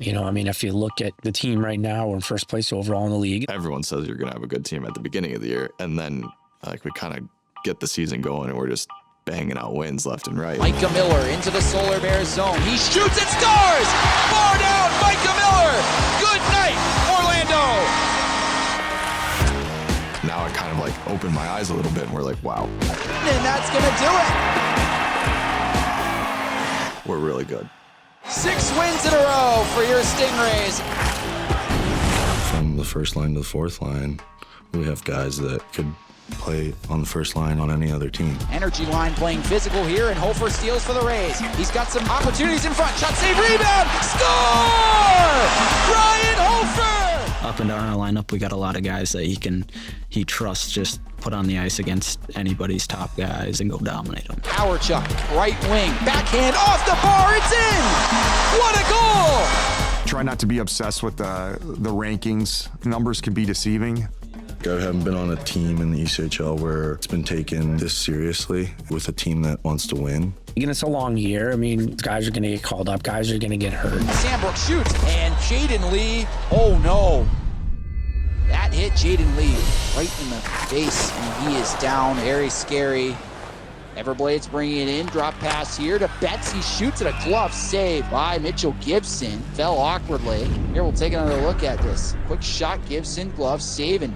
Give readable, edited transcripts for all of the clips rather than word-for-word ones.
You know, I mean, if you look at the team right now, we're in first place overall in the league. Everyone says you're going to have a good team at the beginning of the year, and then like we kind of get the season going and we're just banging out wins left and right. Micah Miller into the Solar Bears zone. He shoots and scores! Far down, Micah Miller! Good night, Orlando! Now it kind of like opened my eyes a little bit and we're like, wow. And that's gonna do it! We're really good. 6 wins in a row for your Stingrays. From the first line to the fourth line, we have guys that could play on the first line on any other team. Energy line playing physical here, and Hofer steals for the Rays. He's got some opportunities in front. Shot, save, rebound, score! Ryan Hofer! Up and down our lineup, we got a lot of guys that he trusts just put on the ice against anybody's top guys and go dominate them. Power chuck, right wing, backhand off the bar, it's in! What a goal! Try not to be obsessed with the rankings. Numbers can be deceiving. I haven't been on a team in the ECHL where it's been taken this seriously with a team that wants to win. Again, it's a long year. I mean, guys are going to get called up. Guys are going to get hurt. Sandbrook shoots, and Jaden Lee, oh no. That hit Jaden Lee right in the face, and he is down. Very scary. Everblades bringing it in. Drop pass here to Betts. He shoots at a glove save by Mitchell Gibson. Fell awkwardly. Here, we'll take another look at this. Quick shot, Gibson, glove save, and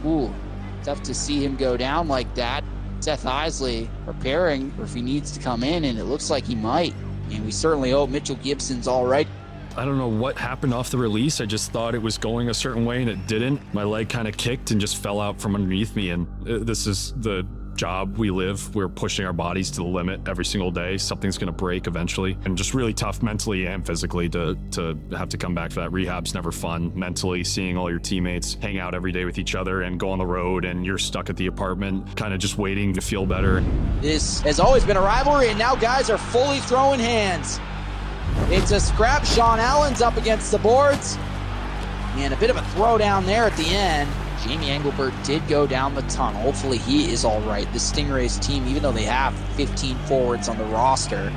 ooh, tough to see him go down like that. Seth Isley preparing for if he needs to come in, and it looks like he might. And we certainly hope Mitchell Gibson's all right. I don't know what happened off the release. I just thought it was going a certain way and it didn't. My leg kind of kicked and just fell out from underneath me. And this is the job we live. We're pushing our bodies to the limit every single day. Something's going to break eventually. And just really tough mentally and physically to have to come back for that. Rehab's never fun. Mentally, seeing all your teammates hang out every day with each other and go on the road and you're stuck at the apartment, kind of just waiting to feel better. This has always been a rivalry, and now guys are fully throwing hands. It's a scrap. Sean Allen's up against the boards. And a bit of a throwdown there at the end. Jamie Engelbert did go down the tunnel. Hopefully he is all right. The Stingrays team, even though they have 15 forwards on the roster,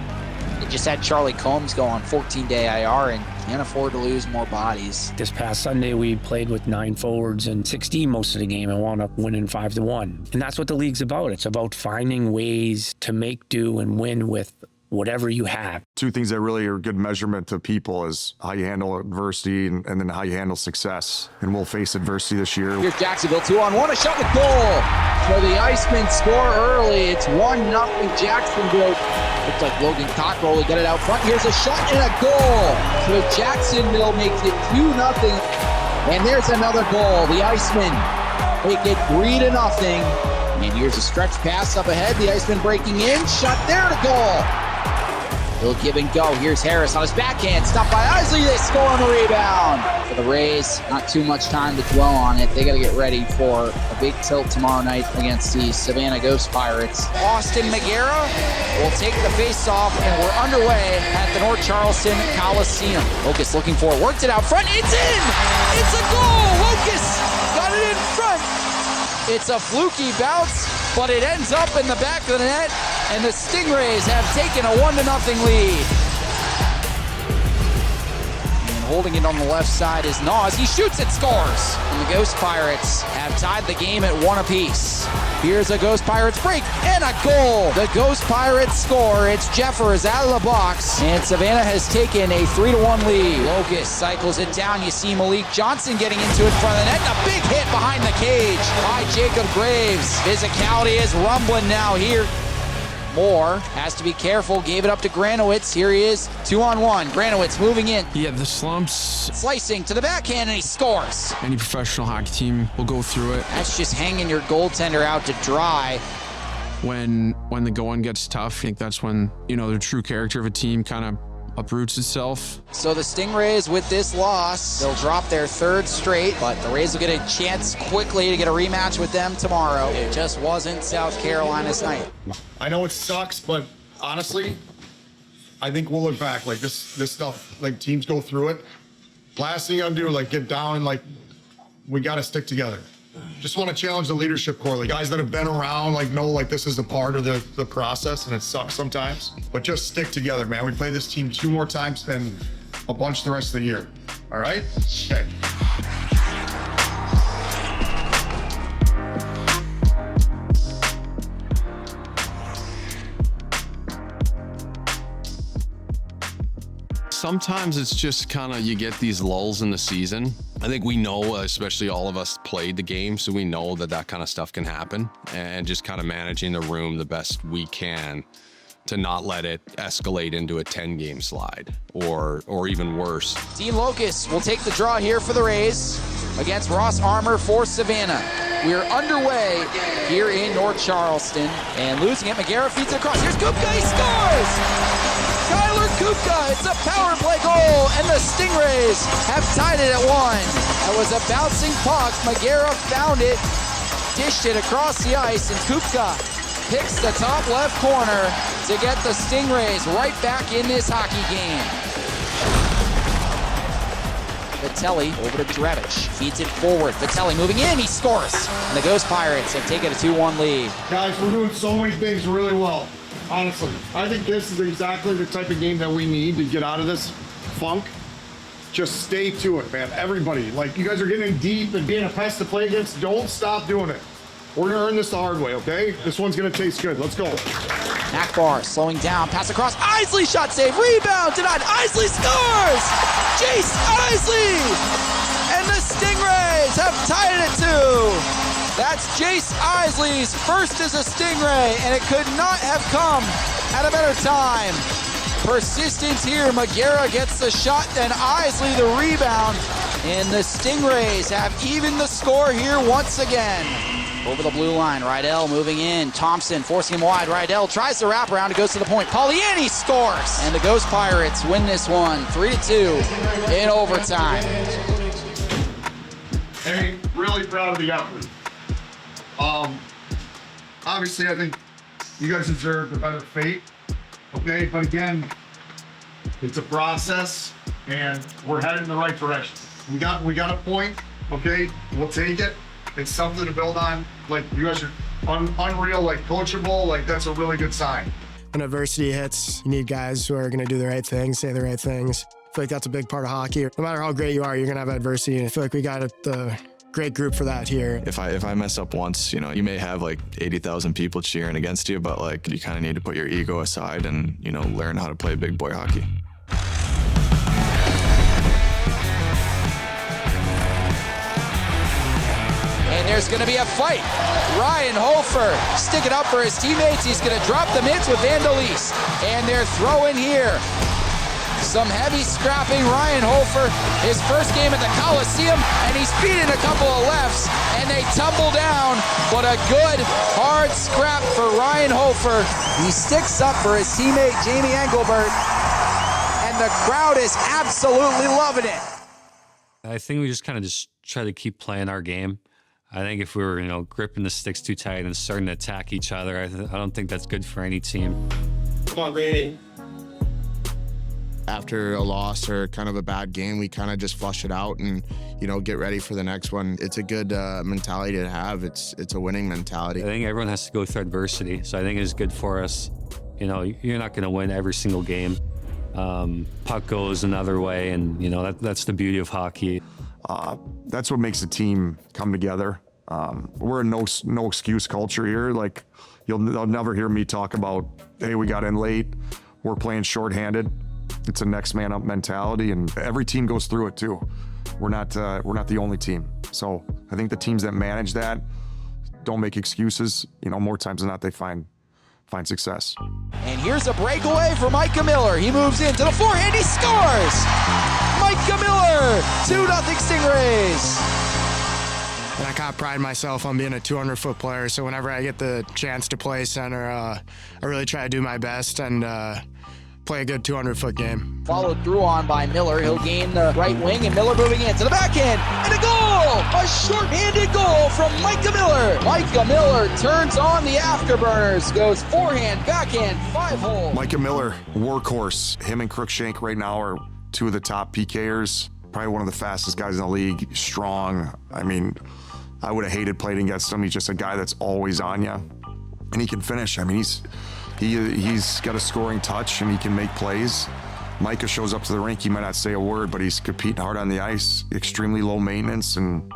they just had Charlie Combs go on 14-day IR and can't afford to lose more bodies. This past Sunday, we played with 9 forwards and 16 most of the game and wound up winning 5-1. And that's what the league's about. It's about finding ways to make do and win with whatever you have. 2 things that really are a good measurement to people is how you handle adversity and then how you handle success. And we'll face adversity this year. Here's Jacksonville, 2-on-1, a shot with goal. So the Icemen score early. It's 1-0 Jacksonville. Looks like Logan Cockrell will get it out front. Here's a shot and a goal. So Jacksonville makes it 2-0. And there's another goal. The Icemen make it 3-0. And here's a stretch pass up ahead. The Icemen breaking in. Shot there to goal. He'll give and go. Here's Harris on his backhand. Stopped by Isley. They score on the rebound. For the Rays, not too much time to dwell on it. They got to get ready for a big tilt tomorrow night against the Savannah Ghost Pirates. Austin Magera will take the face-off, and we're underway at the North Charleston Coliseum. Lucas looking for it. Worked it out front. It's in! It's a goal! Lucas got it in front. It's a fluky bounce, but it ends up in the back of the net, and the Stingrays have taken a 1-0 lead. And holding it on the left side is Nas. He shoots, it scores. And the Ghost Pirates have tied the game at 1 apiece. Here's a Ghost Pirates break and a goal. The Ghost Pirates score. It's Jeffers out of the box, and Savannah has taken a 3-1 lead. Locust cycles it down. You see Malik Johnson getting into it in front of the net, and a big hit behind the cage by Jacob Graves. Physicality is rumbling now here. Moore has to be careful, gave it up to Granowitz. Here he is, 2-on-1. Granowitz moving in. Yeah, the slumps. Slicing to the backhand, and he scores. Any professional hockey team will go through it. That's just hanging your goaltender out to dry. When the going gets tough, I think that's when, the true character of a team kind of uproots itself. So the Stingrays, with this loss, they'll drop their 3rd straight, but the Rays will get a chance quickly to get a rematch with them tomorrow. It just wasn't South Carolina's night. I know it sucks, but honestly, I think we'll look back. Like this stuff, like teams go through it. Last thing you gotta do, like get down, like we gotta stick together. Just want to challenge the leadership core. Like guys that have been around, like know like this is a part of the process, and it sucks sometimes. But just stick together, man. We play this team 2 more times, and a bunch the rest of the year. All right? Okay. Sometimes it's just kind of you get these lulls in the season. I think we know, especially all of us played the game, so we know that that kind of stuff can happen, and just kind of managing the room the best we can to not let it escalate into a 10-game slide or even worse. Dean Locust will take the draw here for the Rays against Ross Armour for Savannah. We're underway here in North Charleston, and losing it, McGarrett feeds it across. Here's Kupka, he scores! Tyler Kupka, it's a power play goal, and the Stingrays have tied it at 1. That was a bouncing puck. McGarrett found it, dished it across the ice, and Kupka picks the top left corner to get the Stingrays right back in this hockey game. Vitelli over to Drevich, feeds it forward. Vitelli moving in, he scores. And the Ghost Pirates have taken a 2-1 lead. Guys, we're doing so many things really well. Honestly, I think this is exactly the type of game that we need to get out of this funk. Just stay to it, man. Everybody, like, you guys are getting deep and being a pest to play against. Don't stop doing it. We're gonna earn this the hard way, okay? This one's gonna taste good. Let's go. Akbar slowing down, pass across. Isley shot save, rebound denied. Isley scores! Jace Isley! And the Stingrays have tied it at 2. That's Jace Isley's first as a Stingray, and it could not have come at a better time. Persistence here. McGarrett gets the shot, and Isley the rebound. And the Stingrays have evened the score here once again. Over the blue line, Rydell moving in. Thompson forcing him wide. Rydell tries to wrap around. It goes to the point. Pauliani scores. And the Ghost Pirates win this one 3-2 in overtime. Hey, really proud of the effort. Obviously, I think you guys deserve the better fate. Okay, but again, it's a process, and we're headed in the right direction. We got a point. Okay, we'll take it. It's something to build on. Like, you guys are unreal, like coachable. Like, that's a really good sign. When adversity hits, you need guys who are going to do the right things, say the right things. I feel like that's a big part of hockey. No matter how great you are, you're going to have adversity, and I feel like we got the great group for that here. If I mess up once, you know, you may have like 80,000 people cheering against you, but like you kind of need to put your ego aside and, you know, learn how to play big boy hockey. And there's going to be a fight. Ryan Hofer sticking up for his teammates. He's going to drop the mitts with Vandalise. And they're throwing here. Some heavy scrapping. Ryan Hofer, his first game at the Coliseum, and he's beating a couple of lefts, and they tumble down, but a good, hard scrap for Ryan Hofer. He sticks up for his teammate, Jamie Engelbert, and the crowd is absolutely loving it. I think we just kind of try to keep playing our game. I think if we were, gripping the sticks too tight and starting to attack each other, I don't think that's good for any team. Come on, Brady. After a loss or kind of a bad game, we kind of just flush it out and, get ready for the next one. It's a good mentality to have. It's a winning mentality. I think everyone has to go through adversity, so I think it's good for us. You're not going to win every single game. Puck goes another way, and, that's the beauty of hockey. That's what makes a team come together. We're a no excuse culture here. Like, you'll never hear me talk about, hey, we got in late, we're playing shorthanded. It's a next man up mentality, and every team goes through it too. We're not the only team. So I think the teams that manage that don't make excuses. More times than not, they find success. And here's a breakaway for Micah Miller. He moves into the forehand, he scores! Micah Miller, 2-0 Stingrays. And I kind of pride myself on being a 200-foot player, so whenever I get the chance to play center, I really try to do my best and play a good 200-foot game. Followed through on by Miller. He'll gain the right wing, and Miller moving in to the backhand, and a goal! A short-handed goal from Micah Miller. Micah Miller turns on the afterburners, goes forehand, backhand, 5-hole. Micah Miller, workhorse. Him and Crookshank right now are two of the top PKers. Probably one of the fastest guys in the league. Strong. I mean, I would have hated playing against him. He's just a guy that's always on you, and he can finish. I mean, he's got a scoring touch, and he can make plays. Micah shows up to the rink, he might not say a word, but he's competing hard on the ice, extremely low maintenance, and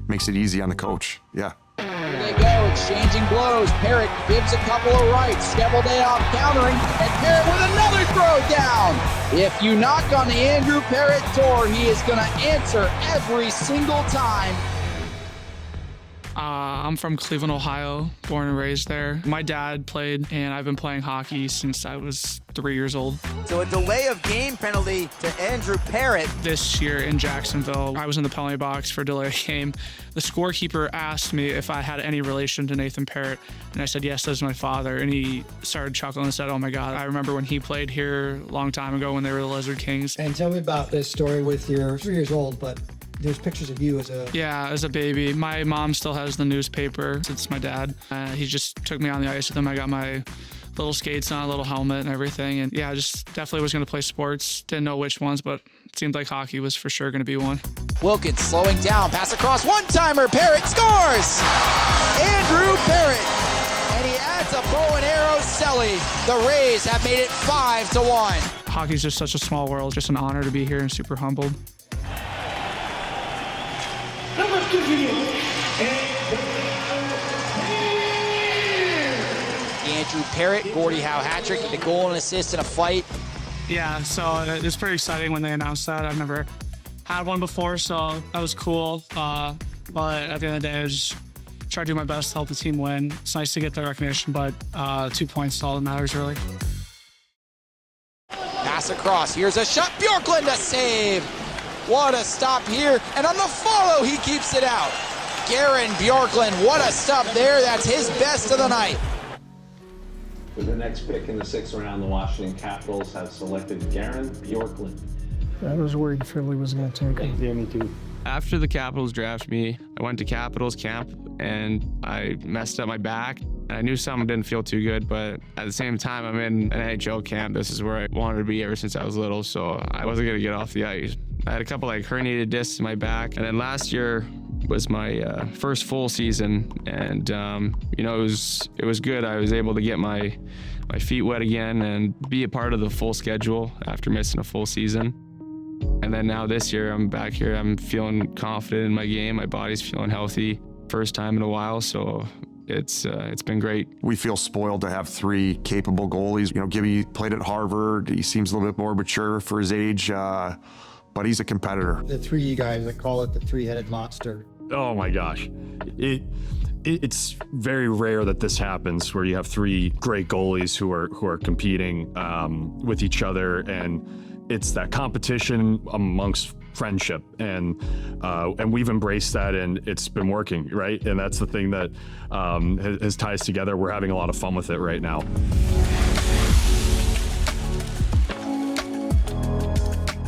makes it easy on the coach. Yeah. Here they go, exchanging blows. Parrott gives a couple of rights. Cheveldayoff countering, and Parrott with another throw down. If you knock on the Andrew Parrott door, he is going to answer every single time. I'm from Cleveland, Ohio, born and raised there. My dad played, and I've been playing hockey since I was 3 years old. So a delay of game penalty to Andrew Parrott. This year in Jacksonville, I was in the penalty box for a delay of game. The scorekeeper asked me if I had any relation to Nathan Parrott, and I said, yes, that's my father. And he started chuckling and said, oh my God, I remember when he played here a long time ago when they were the Lizard Kings. And tell me about this story with your 3 years old, but there's pictures of you as a... Yeah, as a baby. My mom still has the newspaper. It's my dad. He just took me on the ice with him. I got my little skates on, a little helmet and everything. And yeah, I just definitely was going to play sports. Didn't know which ones, but it seemed like hockey was for sure going to be one. Wilkins slowing down, pass across, one-timer, Parrott scores! Andrew Parrott, and he adds a bow and arrow celly. The Rays have made it 5-1. Hockey's just such a small world. Just an honor to be here and super humbled. Andrew Parrott, Gordie Howe hat-trick, the goal and assist in a fight. Yeah, so it's pretty exciting when they announced that. I've never had one before, so that was cool. But at the end of the day, I just try to do my best to help the team win. It's nice to get the recognition, but 2 points is all that matters, really. Pass across, here's a shot, Bjorklund a save. What a stop here, and on the follow, he keeps it out. Garen Bjorklund, what a stop there. That's his best of the night. For the next pick in the 6th round, the Washington Capitals have selected Garen Bjorklund. I was worried Philly was going to take him. Yeah, me too. After the Capitals drafted me, I went to Capitals camp and I messed up my back. And I knew something didn't feel too good, but at the same time, I'm in an ECHL camp. This is where I wanted to be ever since I was little, so I wasn't going to get off the ice. I had a couple herniated discs in my back, and then last year was my first full season, and it was good. I was able to get my feet wet again and be a part of the full schedule after missing a full season. And then now this year, I'm back here. I'm feeling confident in my game. My body's feeling healthy. First time in a while, so it's been great. We feel spoiled to have 3 capable goalies. Gibby played at Harvard. He seems a little bit more mature for his age, but he's a competitor. The 3 guys that call it the 3-headed monster. Oh my gosh. It's very rare that this happens where you have 3 great goalies who are competing with each other, and it's that competition amongst friendship, and we've embraced that, and it's been working, right? And that's the thing that has tied us together. We're having a lot of fun with it right now.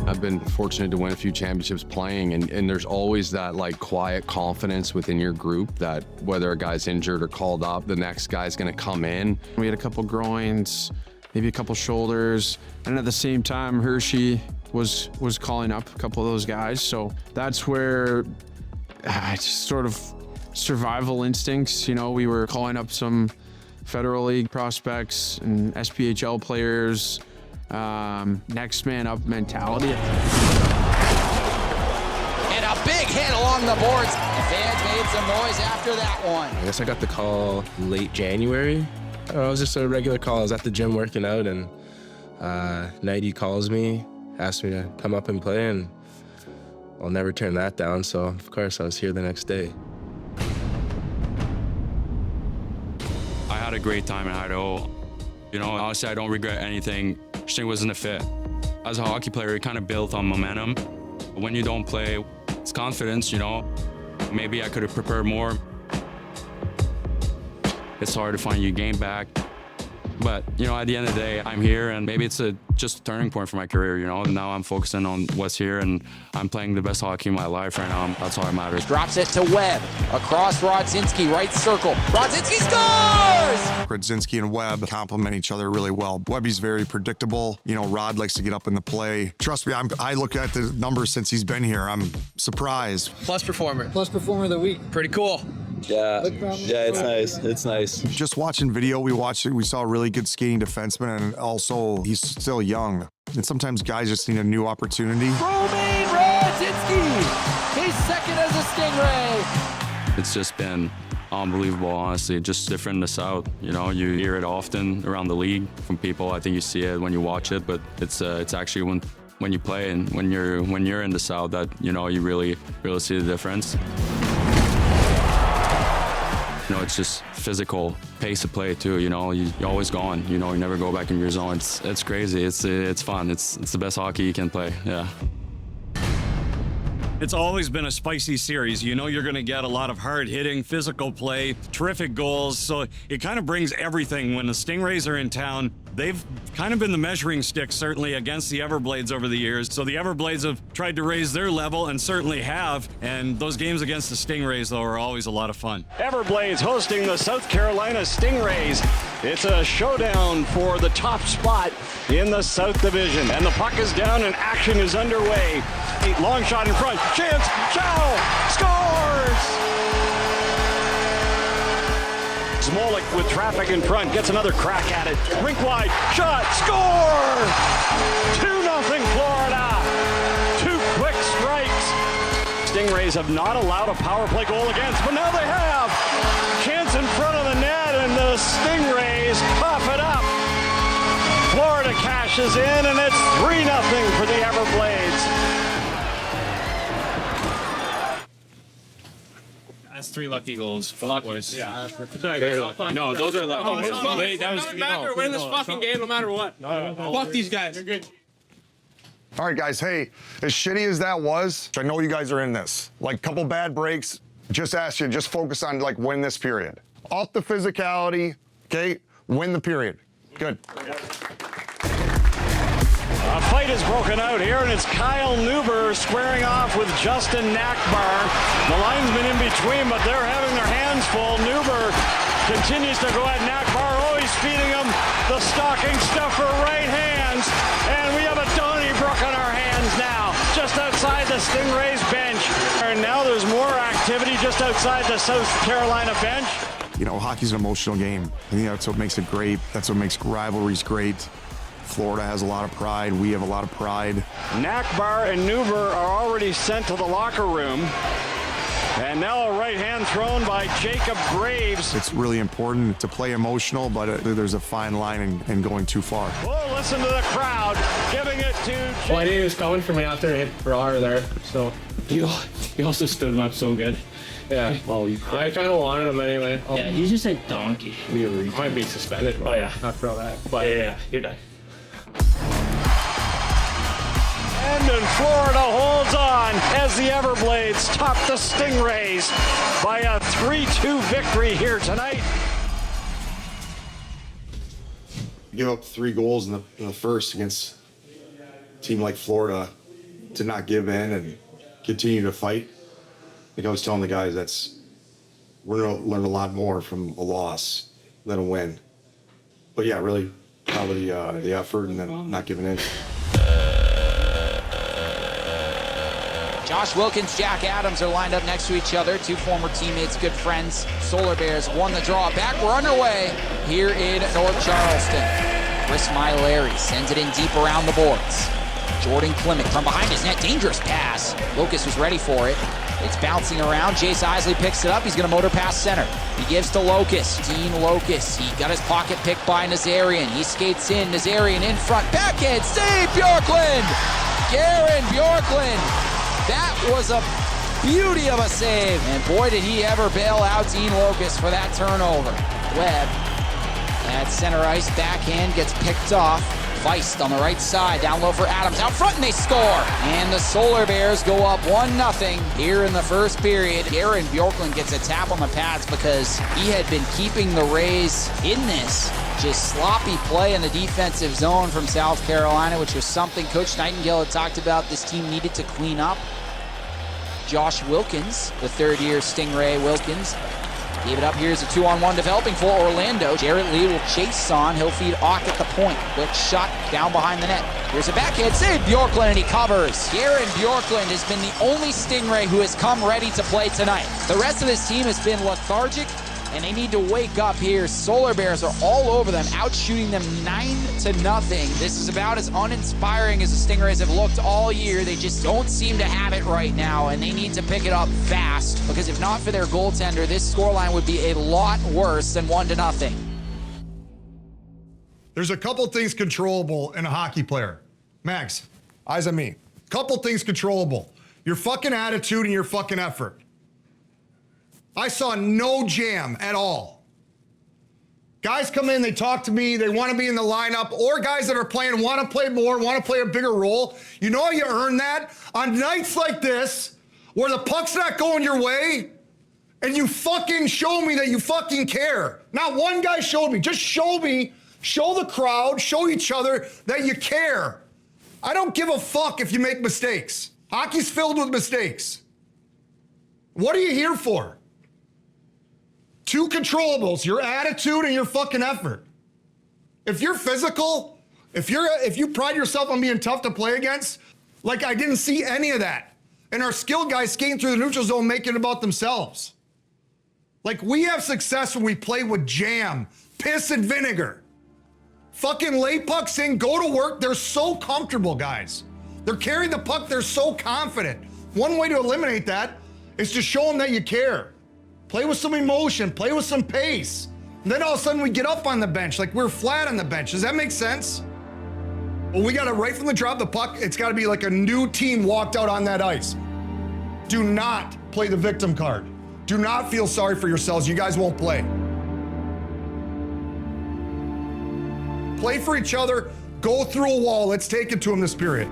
I've been fortunate to win a few championships playing, and there's always that quiet confidence within your group that whether a guy's injured or called up, the next guy's gonna come in. We had a couple groins, maybe a couple shoulders, and at the same time, Hershey was calling up a couple of those guys. So that's where it's sort of survival instincts. We were calling up some Federal League prospects and SPHL players, next man up mentality. And a big hit along the boards. The fans made some noise after that one. I guess I got the call late January. It was just a regular call. I was at the gym working out, and Nighty calls me, asked me to come up and play, and I'll never turn that down. So, of course, I was here the next day. I had a great time in Idaho. Honestly, I don't regret anything. Sting wasn't a fit. As a hockey player, you kind of built on momentum. When you don't play, it's confidence, Maybe I could have prepared more. It's hard to find your game back. But, at the end of the day, I'm here, and maybe it's just a turning point for my career, Now I'm focusing on what's here, and I'm playing the best hockey in my life right now. That's all that matters. Drops it to Webb. Across Rodzinski, right circle. Rodzinski scores! Rodzinski and Webb complement each other really well. Webby's very predictable. Rod likes to get up in the play. Trust me, I look at the numbers since he's been here. I'm surprised. Plus performer. Plus performer of the week. Pretty cool. Yeah, it's nice. It's nice. Just watching video, we saw a really good skating defenseman, and also he's still young. And sometimes guys just need a new opportunity. Romain Radzinski, his second as a Stingray. It's just been unbelievable, honestly. Just different in the South. You know, you hear it often around the league from people. I think you see it when you watch it, but it's actually when you play and when you're in the South that, you know, you really see the difference. You know, it's just physical pace of play too. You know, you're always gone. You know, you never go back in your zone. It's crazy. It's fun. It's the best hockey you can play. Yeah. It's always been a spicy series. You know you're going to get a lot of hard-hitting, physical play, terrific goals, so it kind of brings everything. When the Stingrays are in town, they've kind of been the measuring stick, certainly, against the Everblades over the years. So the Everblades have tried to raise their level, and certainly have, and those games against the Stingrays, though, are always a lot of fun. Everblades hosting the South Carolina Stingrays. It's a showdown for the top spot in the South Division, and the puck is down and action is underway. Long shot in front, chance, Chow scores! Smolik with traffic in front, gets another crack at it. Rink wide, shot, score! 2-0 Florida. 2 quick strikes. Stingrays have not allowed a power play goal against, but now they have. Chance in front of the net, and the Stingrays cough it up. Florida cashes in, and it's 3-0 for the Everblades. That's 3 lucky goals. Fuck boys. Yeah. No, those are lucky. Wait, that was matter. We're in this fucking game no matter what. Fuck these guys. They're good. All right, guys, hey, as shitty as that was, I know you guys are in this. Like, couple bad breaks, just ask you, just focus on, like, win this period. Off the physicality, okay? Win the period. Good. A fight is broken out here, and it's Kyle Neuber squaring off with Justin Nakbar. The linesman in between, but they're having their hands full. Neuber continues to go at Nakbar. Oh, he's feeding him the stocking stuffer right hands. And we have a Donnybrook on our hands now, just outside the Stingrays bench. And now there's more activity just outside the South Carolina bench. You know, hockey's an emotional game. I think that's what makes it great. That's what makes rivalries great. Florida has a lot of pride. We have a lot of pride. Nakbar and Neuber are already sent to the locker room. And now a right hand thrown by Jacob Graves. It's really important to play emotional, but there's a fine line in going too far. We'll listen to the crowd giving it to Jacob. Well, I knew he was coming for me after I hit Brawler there, so he also stood him up so good. Yeah, well, I kind of wanted him anyway. Yeah, he's just a donkey. He might be suspended. Oh, yeah. Not for all that. But yeah, you're done. And Florida holds on as the Everblades top the Stingrays by a 3-2 victory here tonight. Give up 3 goals in the first against a team like Florida, to not give in and continue to fight. Like I was telling the guys, we're going to learn a lot more from a loss than a win. But yeah, really proud of the effort and then not giving in. Josh Wilkins, Jack Adams are lined up next to each other. 2 former teammates, good friends. Solar Bears won the draw. Back, we're underway here in North Charleston. Chris Maileri sends it in deep around the boards. Jordan Klimek from behind his net, dangerous pass. Locust was ready for it. It's bouncing around. Jace Isley picks it up. He's going to motor past center. He gives to Locust. Dean Locust. He got his pocket picked by Nazarian. He skates in. Nazarian in front. Backhand save, Bjorklund! Garen Bjorklund. That was a beauty of a save. And boy, did he ever bail out Dean Locust for that turnover. Webb at center ice. Backhand gets picked off. Feist on the right side, down low for Adams, out front, and they score! And the Solar Bears go up 1-0 here in the first period. Garen Bjorklund gets a tap on the pads because he had been keeping the Rays in this just sloppy play in the defensive zone from South Carolina, which was something Coach Nightingale had talked about this team needed to clean up. Josh Wilkins, the third-year Stingray Wilkins, gave it up. Here's a 2-on-1 developing for Orlando. Jarrett Lee will chase on. He'll feed Ock at the point. Quick shot down behind the net. Here's a backhand save. Bjorklund, and he covers. Garen Bjorklund has been the only Stingray who has come ready to play tonight. The rest of this team has been lethargic and they need to wake up here. Solar Bears are all over them, outshooting them 9-0. This is about as uninspiring as the Stingrays have looked all year. They just don't seem to have it right now, and they need to pick it up fast, because if not for their goaltender, this scoreline would be a lot worse than 1-0. There's a couple things controllable in a hockey player. Max, eyes on me. Couple things controllable. Your fucking attitude and your fucking effort. I saw no jam at all. Guys come in, they talk to me, they want to be in the lineup, or guys that are playing want to play more, want to play a bigger role. You know how you earn that? On nights like this, where the puck's not going your way, and you fucking show me that you fucking care. Not one guy showed me. Just show me, show the crowd, show each other that you care. I don't give a fuck if you make mistakes. Hockey's filled with mistakes. What are you here for? Two controllables, your attitude and your fucking effort. If you're physical, if you pride yourself on being tough to play against, like I didn't see any of that. And our skilled guys skating through the neutral zone making it about themselves. Like we have success when we play with jam, piss and vinegar. Fucking lay pucks in, go to work. They're so comfortable, guys. They're carrying the puck, they're so confident. One way to eliminate that is to show them that you care. Play with some emotion, play with some pace. And then all of a sudden we get up on the bench, like we're flat on the bench. Does that make sense? Well, we got to right from the drop of the puck, it's got to be like a new team walked out on that ice. Do not play the victim card. Do not feel sorry for yourselves. You guys won't play. Play for each other, go through a wall. Let's take it to them this period.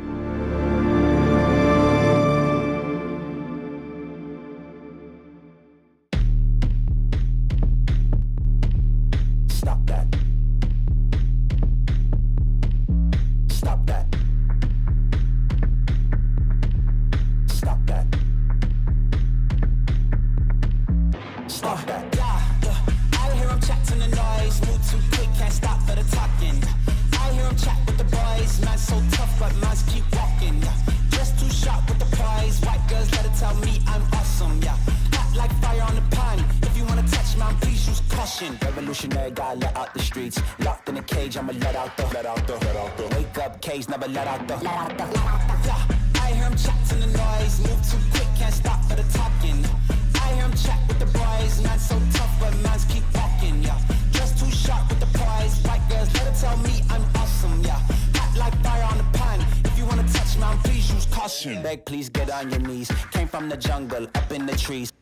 Stop that. Stop that. Stop that. Stop that. I hear him chat to the noise, move too quick, can't stop for the talking. I hear him chat with the boys, man so tough, but mans keep walking. Just too sharp with the prize, white girls let it tell me I'm awesome. Yeah, hot like fire on the pan. If you wanna touch man, please use caution. Revolutionary guy, let out the streets. Locked in a cage, I'ma let out the. Wake up, cage, never let out the. Yeah, I hear him chat to the noise, move too quick, can't stop for the talking. I hear him chat with the boys, man so tough, but mans keep walking. Yeah, just too sharp with the prize, white girls let it tell me I'm awesome. Yeah, hot like fire on the pan. If you wanna touch man, please use caution. Beg, please get on your knees. Came from the jungle, up in the trees.